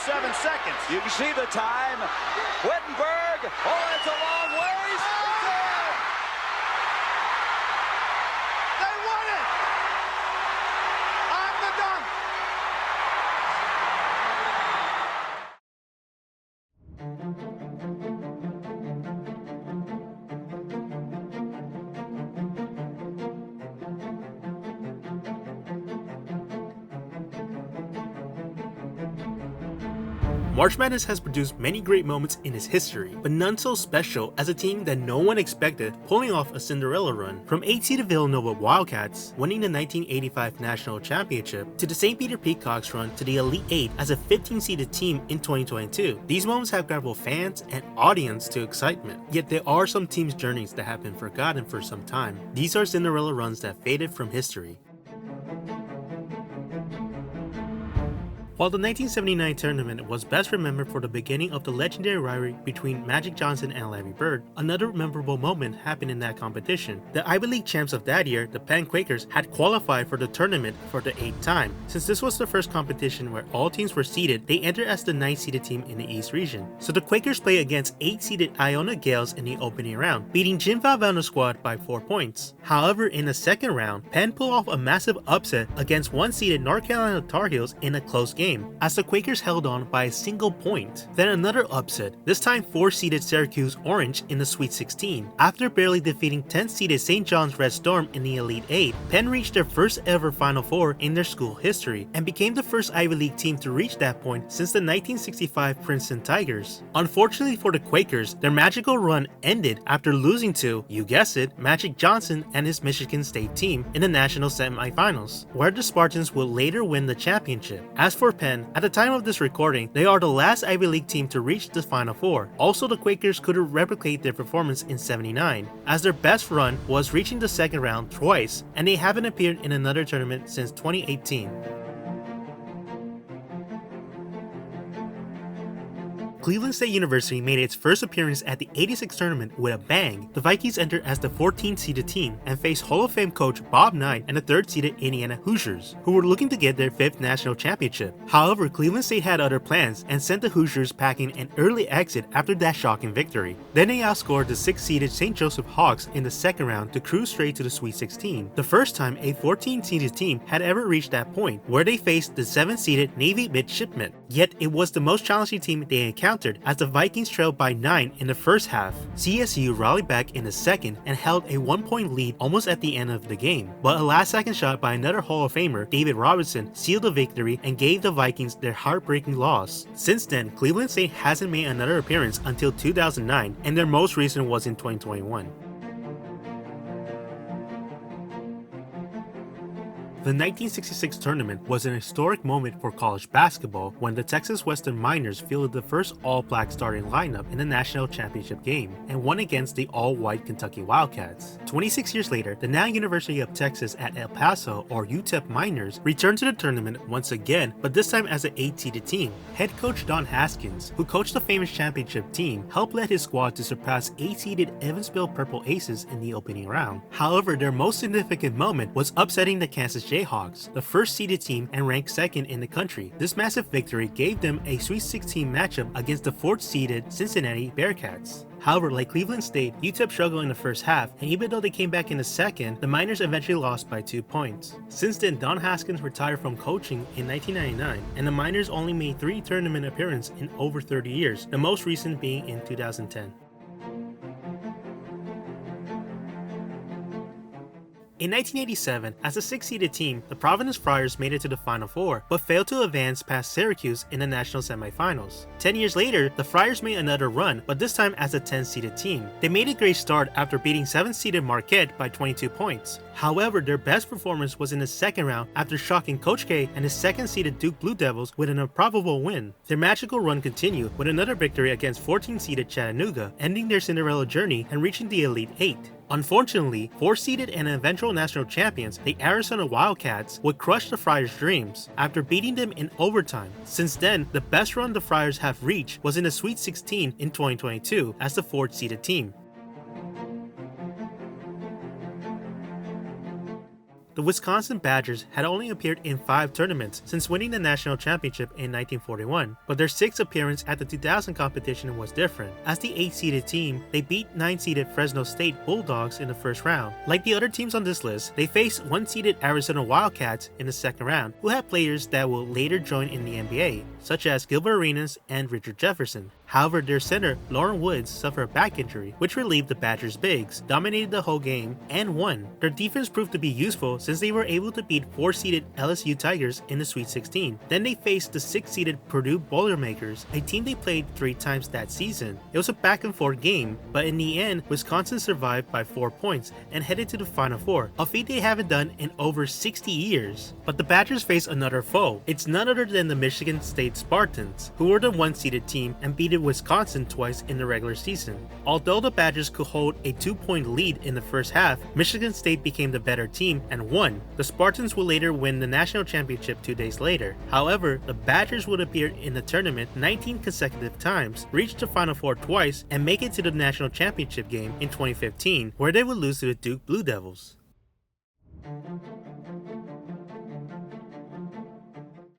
7 seconds. You can see the time. Wittenberg. Oh, it's a long ways. They won it! On the dunk! March Madness has produced many great moments in its history, but none so special as a team that no one expected pulling off a Cinderella run. From 8-seeded Villanova Wildcats winning the 1985 National Championship, to the St. Peter Peacocks run to the Elite 8 as a 15-seeded team in 2022. These moments have grabbed both fans and audience to excitement, yet there are some teams' journeys that have been forgotten for some time. These are Cinderella runs that faded from history. While the 1979 tournament was best remembered for the beginning of the legendary rivalry between Magic Johnson and Larry Bird, another memorable moment happened in that competition. The Ivy League champs of that year, the Penn Quakers, had qualified for the tournament for the 8th time. Since this was the first competition where all teams were seeded, they entered as the 9th-seeded team in the East region. So the Quakers played against 8-seeded Iona Gales in the opening round, beating Jim Valvano's squad by 4 points. However, in the second round, Penn pulled off a massive upset against 1-seeded North Carolina Tar Heels in a close game, as the Quakers held on by a single point. Then another upset, this time 4-seeded Syracuse Orange in the Sweet 16. After barely defeating 10-seeded St. John's Red Storm in the Elite 8, Penn reached their first ever Final Four in their school history, and became the first Ivy League team to reach that point since the 1965 Princeton Tigers. Unfortunately for the Quakers, their magical run ended after losing to, you guessed it, Magic Johnson and his Michigan State team in the national semifinals, where the Spartans would later win the championship. As for Penn, at the time of this recording, they are the last Ivy League team to reach the Final Four. Also, the Quakers couldn't replicate their performance in '79, as their best run was reaching the second round twice, and they haven't appeared in another tournament since 2018. Cleveland State University made its first appearance at the '86 tournament with a bang. The Vikings entered as the 14th-seeded team and faced Hall of Fame coach Bob Knight and the 3rd-seeded Indiana Hoosiers, who were looking to get their 5th national championship. However, Cleveland State had other plans and sent the Hoosiers packing an early exit after that shocking victory. Then they outscored the 6th-seeded St. Joseph Hawks in the second round to cruise straight to the Sweet 16, the first time a 14th-seeded team had ever reached that point, where they faced the 7th-seeded Navy Midshipmen. Yet it was the most challenging team they encountered, as the Vikings trailed by 9 in the first half. CSU rallied back in the second and held a 1-point lead almost at the end of the game, but a last-second shot by another Hall of Famer, David Robinson, sealed the victory and gave the Vikings their heartbreaking loss. Since then, Cleveland State hasn't made another appearance until 2009, and their most recent was in 2021. The 1966 tournament was an historic moment for college basketball when the Texas Western Miners fielded the first all-black starting lineup in the national championship game and won against the all-white Kentucky Wildcats. 26 years later, the now University of Texas at El Paso, or UTEP Miners, returned to the tournament once again, but this time as an 8-seeded team. Head coach Don Haskins, who coached the famous championship team, helped lead his squad to surpass 8-seeded Evansville Purple Aces in the opening round. However, their most significant moment was upsetting the Kansas Jayhawks, the first-seeded team and ranked second in the country. This massive victory gave them a Sweet 16 matchup against the 4th-seeded Cincinnati Bearcats. However, like Cleveland State, UTEP struggled in the first half, and even though they came back in the second, the Miners eventually lost by 2 points. Since then, Don Haskins retired from coaching in 1999, and the Miners only made 3 tournament appearances in over 30 years, the most recent being in 2010. In 1987, as a 6-seeded team, the Providence Friars made it to the Final Four, but failed to advance past Syracuse in the national semifinals. 10 years later, the Friars made another run, but this time as a 10-seeded team. They made a great start after beating 7th-seeded Marquette by 22 points. However, their best performance was in the second round after shocking Coach K and his 2nd-seeded Duke Blue Devils with an improbable win. Their magical run continued with another victory against 14th-seeded Chattanooga, ending their Cinderella journey and reaching the Elite 8. Unfortunately, 4th-seeded and eventual national champions, the Arizona Wildcats, would crush the Friars' dreams after beating them in overtime. Since then, the best run the Friars have reached was in the Sweet 16 in 2022 as the 4th-seeded team. The Wisconsin Badgers had only appeared in 5 tournaments since winning the national championship in 1941, but their 6th appearance at the 2000 competition was different. As the 8th-seeded team, they beat 9th-seeded Fresno State Bulldogs in the first round. Like the other teams on this list, they faced 1st-seeded Arizona Wildcats in the second round, who had players that will later join in the NBA, such as Gilbert Arenas and Richard Jefferson. However, their center, Lauren Woods, suffered a back injury, which relieved the Badgers' bigs, dominated the whole game, and won. Their defense proved to be useful since they were able to beat 4th-seeded LSU Tigers in the Sweet 16. Then they faced the 6th-seeded Purdue Boilermakers, a team they played 3 times that season. It was a back-and-forth game, but in the end, Wisconsin survived by 4 points and headed to the Final Four, a feat they haven't done in over 60 years. But the Badgers face another foe. It's none other than the Michigan State Spartans, who were the 1-seeded team and beat Wisconsin twice in the regular season. Although the Badgers could hold a 2-point lead in the first half, Michigan State became the better team and won. The Spartans would later win the national championship 2 days later. However, the Badgers would appear in the tournament 19 consecutive times, reach the Final Four twice, and make it to the national championship game in 2015, where they would lose to the Duke Blue Devils.